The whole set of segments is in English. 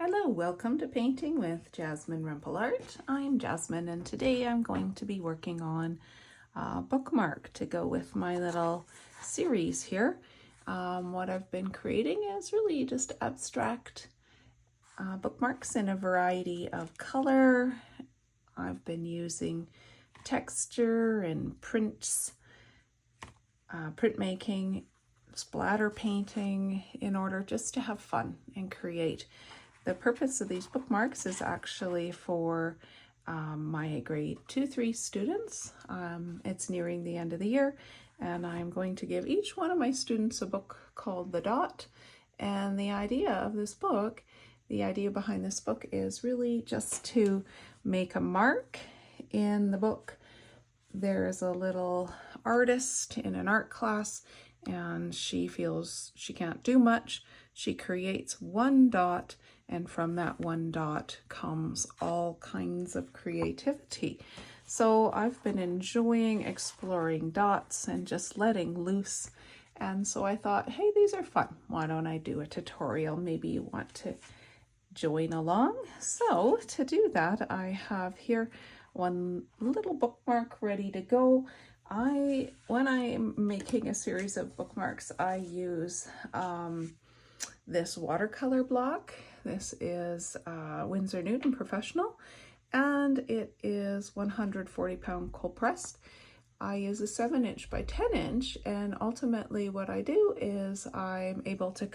Hello, welcome to Painting with Jasmine Rempel Art. I'm Jasmine and today I'm going to be working on a bookmark to go with my little series here. What I've been creating is really just abstract bookmarks in a variety of color. I've been using texture and prints, printmaking, splatter painting in order just to have fun and create. The purpose of these bookmarks is actually for my grade 2-3 students. It's nearing the end of the year and I'm going to give each one of my students a book called The Dot. And the idea behind this book is really just to make a mark in the book. There's a little artist in an art class and she feels she can't do much. She creates one dot, and from that one dot comes all kinds of creativity. So I've been enjoying exploring dots and just letting loose. And so I thought, hey, these are fun. Why don't I do a tutorial? Maybe you want to join along. So to do that, I have here one little bookmark ready to go. When I'm making a series of bookmarks, I use this watercolor block. This is Windsor Newton Professional, and it is 140 pound cold pressed. I use a 7" by 10", and ultimately what I do is I'm able to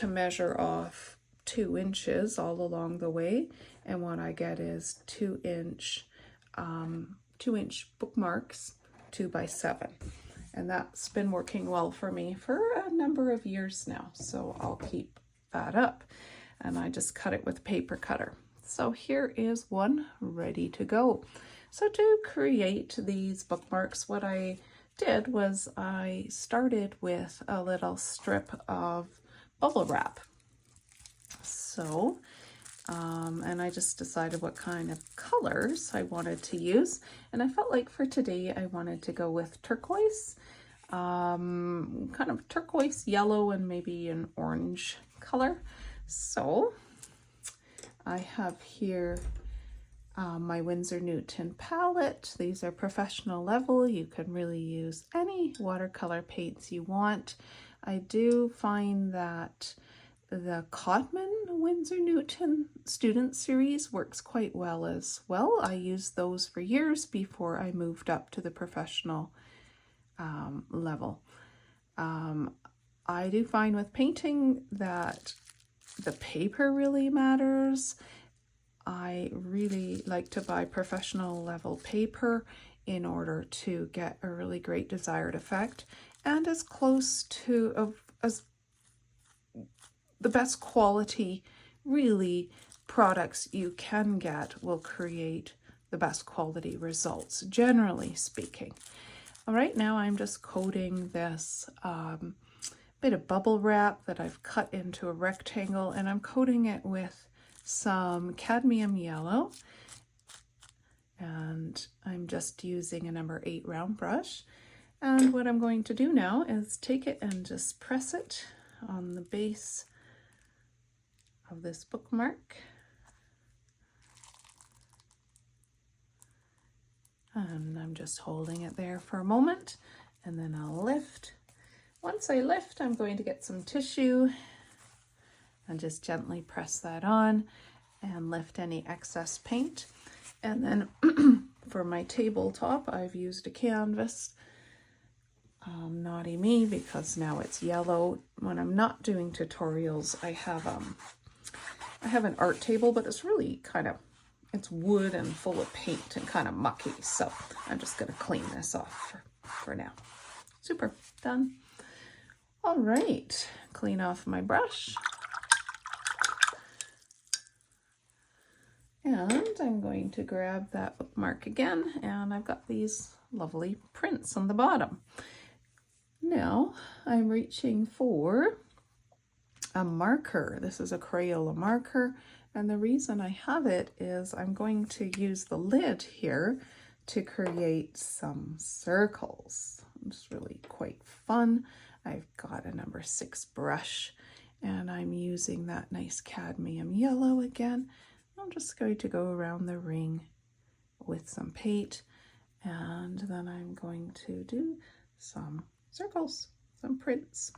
measure off 2 inches all along the way, and what I get is 2-inch bookmarks 2x7. And that's been working well for me for a number of years now, so I'll keep that up. And I just cut it with a paper cutter. So here is one ready to go. So to create these bookmarks, what I did was I started with a little strip of bubble wrap. So and I just decided what kind of colors I wanted to use, and I felt like for today I wanted to go with turquoise, kind of turquoise yellow and maybe an orange color. So I have here my Windsor Newton palette. These are professional level. You can really use any watercolor paints you want. I do find that the Cadmium Windsor Newton student series works quite well as well. I used those for years before I moved up to the professional level. I do find with painting that the paper really matters. I really like to buy professional level paper in order to get a really great desired effect, and as close to as the best quality really products you can get will create the best quality results, generally speaking. All right, now I'm just coating this bit of bubble wrap that I've cut into a rectangle, and I'm coating it with some cadmium yellow, and I'm just using a number 8 round brush. And what I'm going to do now is take it and just press it on the base of this bookmark. And I'm just holding it there for a moment, and then I'll lift. Once I lift, I'm going to get some tissue and just gently press that on and lift any excess paint. And then for my tabletop, I've used a canvas. Naughty me, because now it's yellow. When I'm not doing tutorials, I have an art table, but it's really it's wood and full of paint and kind of mucky. So I'm just going to clean this off for now. Super, done. All right, clean off my brush. And I'm going to grab that bookmark again, and I've got these lovely prints on the bottom. Now I'm reaching for a marker. This is a Crayola marker, and the reason I have it is I'm going to use the lid here to create some circles. It's really quite fun. I've got a number 6 brush, And I'm using that nice cadmium yellow again. I'm just going to go around the ring with some paint, and then I'm going to do some circles, some prints.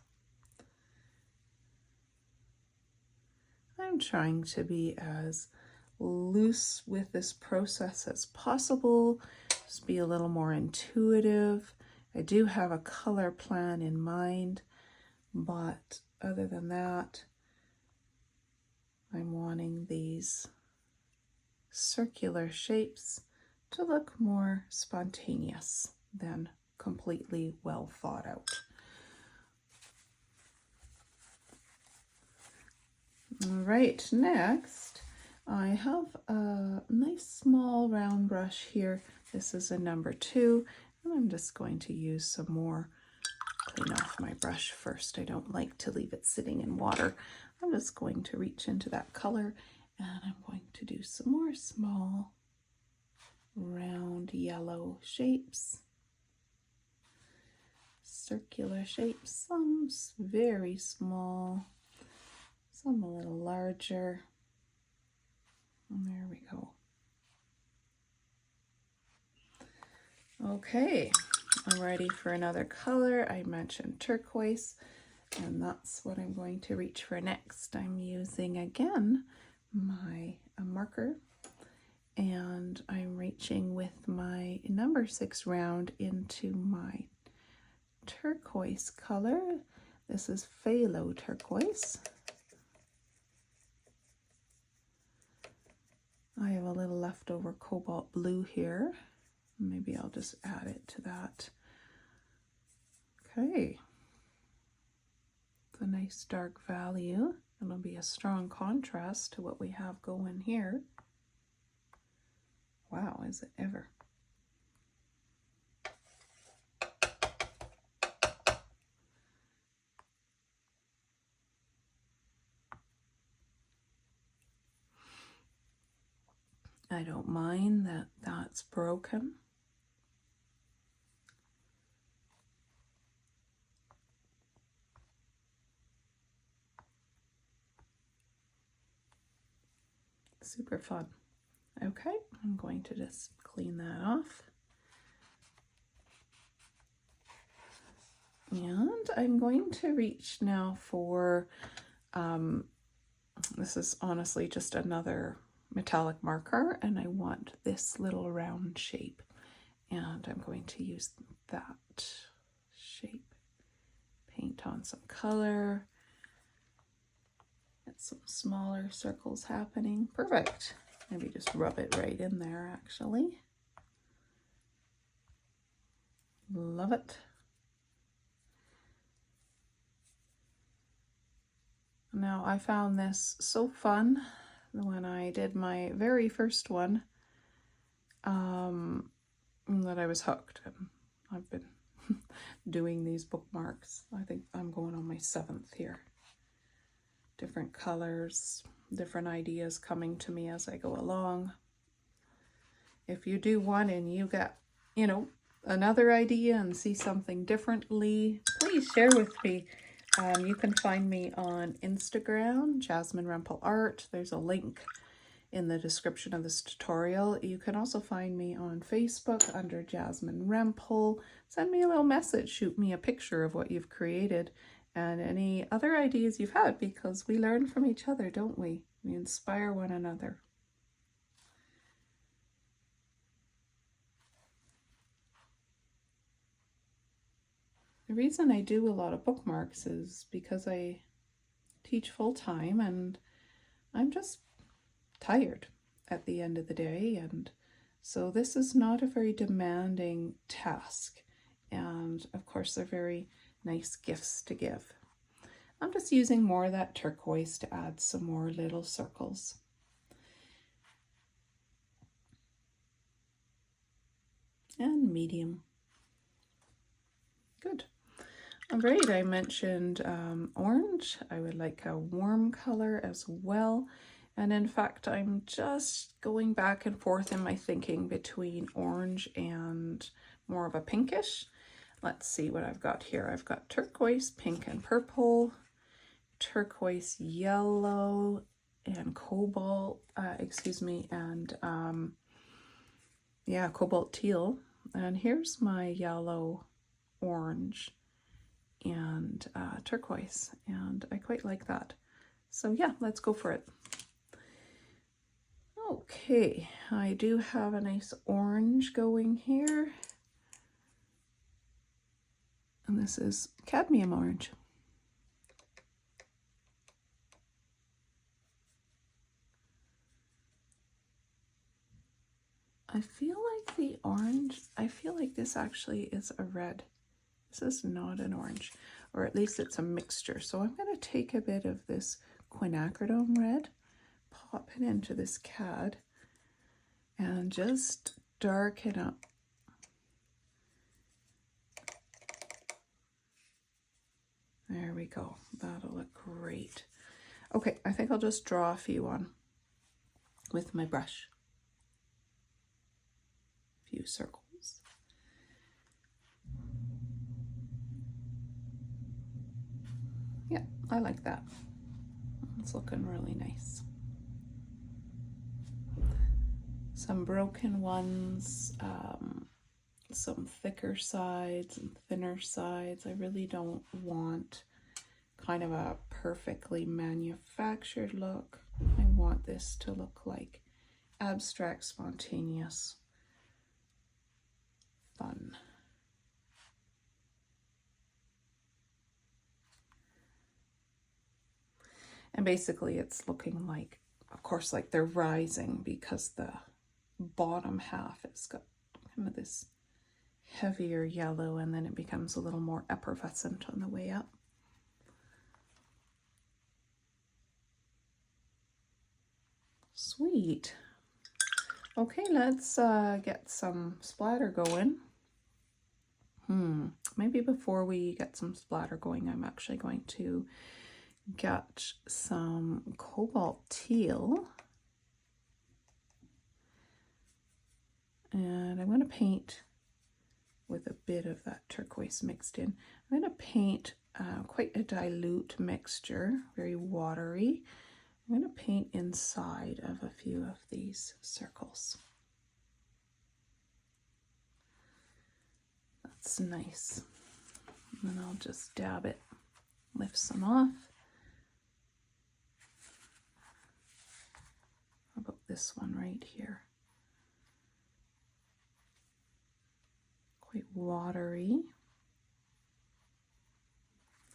I'm trying to be as loose with this process as possible, just be a little more intuitive. I do have a color plan in mind, but other than that, I'm wanting these circular shapes to look more spontaneous than completely well thought out. All right, next I have a nice small round brush here. This is a number 2, and I'm just going to use some more. Clean off my brush first. I don't like to leave it sitting in water. I'm just going to reach into that color, and I'm going to do some more small round yellow shapes, circular shapes, some very small, some a little larger. And there we go. Okay, I'm ready for another color. I mentioned turquoise, and that's what I'm going to reach for next. I'm using again my marker, and I'm reaching with my number 6 round into my turquoise color. This is Phtalo Turquoise. I have a little leftover Cobalt Blue here. Maybe I'll just add it to that. Okay. It's a nice dark value. It'll be a strong contrast to what we have going here. Wow, is it ever? I don't mind that that's broken. Super fun. Okay, I'm going to just clean that off. And I'm going to reach now for, this is honestly just another metallic marker, and I want this little round shape. And I'm going to use that shape. Paint on some color. Get some smaller circles happening. Perfect. Maybe just rub it right in there, actually. Love it. Now, I found this so fun when I did my very first one, that I was hooked. And I've been doing these bookmarks. I think I'm going on my 7th here. Different colors, different ideas coming to me as I go along. If you do one and you get, another idea and see something differently, please share with me. You can find me on Instagram, Jasmine Rempel Art. There's a link in the description of this tutorial. You can also find me on Facebook under Jasmine Rempel. Send me a little message, shoot me a picture of what you've created and any other ideas you've had, because we learn from each other, don't we? We inspire one another. The reason I do a lot of bookmarks is because I teach full-time and I'm just tired at the end of the day, and so this is not a very demanding task, and of course they're very nice gifts to give. I'm just using more of that turquoise to add some more little circles. And medium. Good. All right, I mentioned orange. I would like a warm color as well. And in fact, I'm just going back and forth in my thinking between orange and more of a pinkish. Let's see what I've got here. I've got turquoise, pink and purple, Turquoise Yellow and Cobalt, yeah, Cobalt Teal. And here's my Yellow, Orange, and Turquoise, and I quite like that. So yeah, let's go for it. Okay, I do have a nice orange going here. And this is Cadmium Orange. I feel like the orange, I feel like this actually is a red. This is not an orange, or at least it's a mixture. So I'm going to take a bit of this Quinacridone Red, pop it into this cad, and just darken up. There we go. That'll look great. Okay, I think I'll just draw a few on with my brush. A few circles. Yeah, I like that. It's looking really nice. Some broken ones, some thicker sides and thinner sides. I really don't want kind of a perfectly manufactured look. I want this to look like abstract, spontaneous fun. And basically it's looking like, of course, like they're rising because the bottom half has got kind of this heavier yellow, and then it becomes a little more effervescent on the way up. Sweet. Okay, let's get some splatter going. Maybe before we get some splatter going, I'm actually going to get some Cobalt Teal. And I'm going to paint with a bit of that turquoise mixed in. I'm going to paint quite a dilute mixture, very watery. I'm going to paint inside of a few of these circles. That's nice. And then I'll just dab it, lift some off. How about this one right here? Quite watery.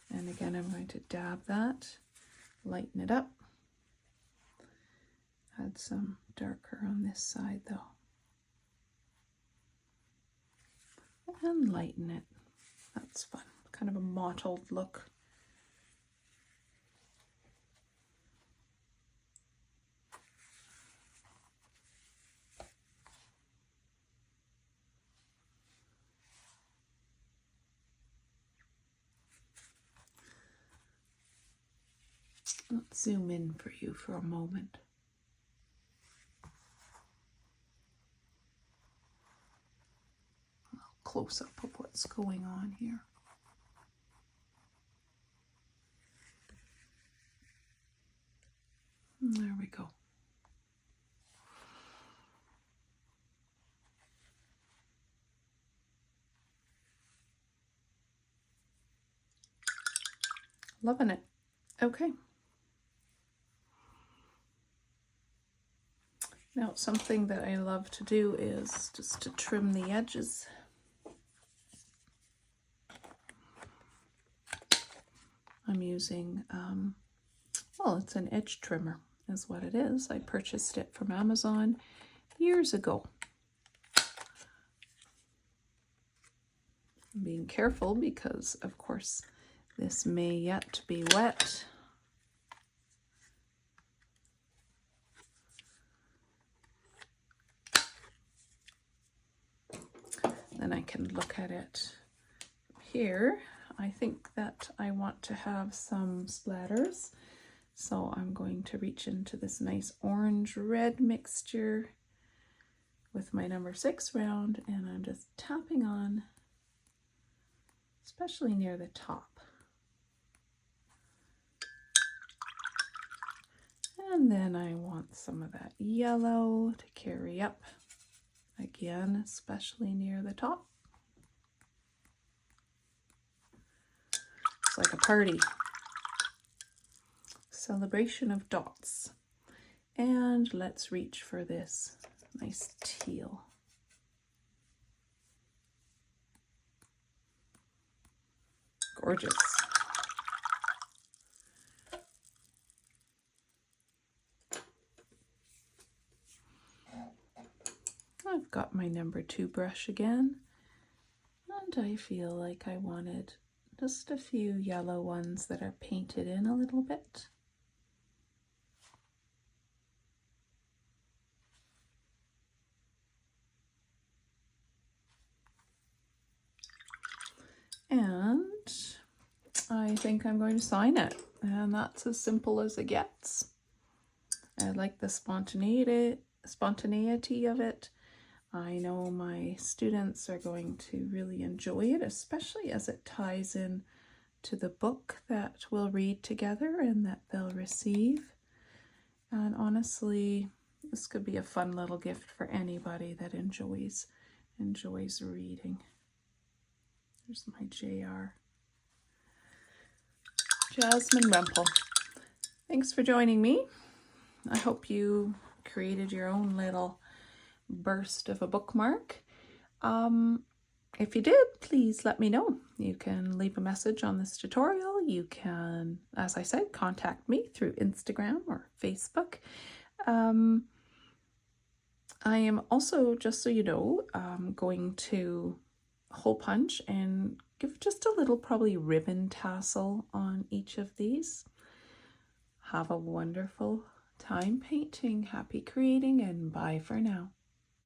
And again, I'm going to dab that, lighten it up. Add some darker on this side though. And lighten it. That's fun. Kind of a mottled look. Let's zoom in for you for a moment. A close up of what's going on here. And there we go. Loving it. Okay. Now, something that I love to do is just to trim the edges. I'm using, well, it's an edge trimmer is what it is. I purchased it from Amazon years ago. I'm being careful because, of course, this may yet be wet. Then I can look at it here. I think that I want to have some splatters. So I'm going to reach into this nice orange-red mixture with my number 6 round, and I'm just tapping on, especially near the top. And then I want some of that yellow to carry up again, especially near the top. It's like a party. Celebration of dots. And let's reach for this nice teal. Gorgeous. I've got my number 2 brush again, and I feel like I wanted just a few yellow ones that are painted in a little bit. And I think I'm going to sign it, and that's as simple as it gets. I like the spontaneity of it. I know my students are going to really enjoy it, especially as it ties in to the book that we'll read together and that they'll receive. And honestly, this could be a fun little gift for anybody that enjoys reading. There's my JR. Jasmine Rempel. Thanks for joining me. I hope you created your own little burst of a bookmark. If you did, please let me know. You can leave a message on this tutorial. You can, as I said, contact me through Instagram or Facebook. I am also, just so you know, going to hole punch and give just a little probably ribbon tassel on each of these. Have a wonderful time painting. Happy creating, and bye for now.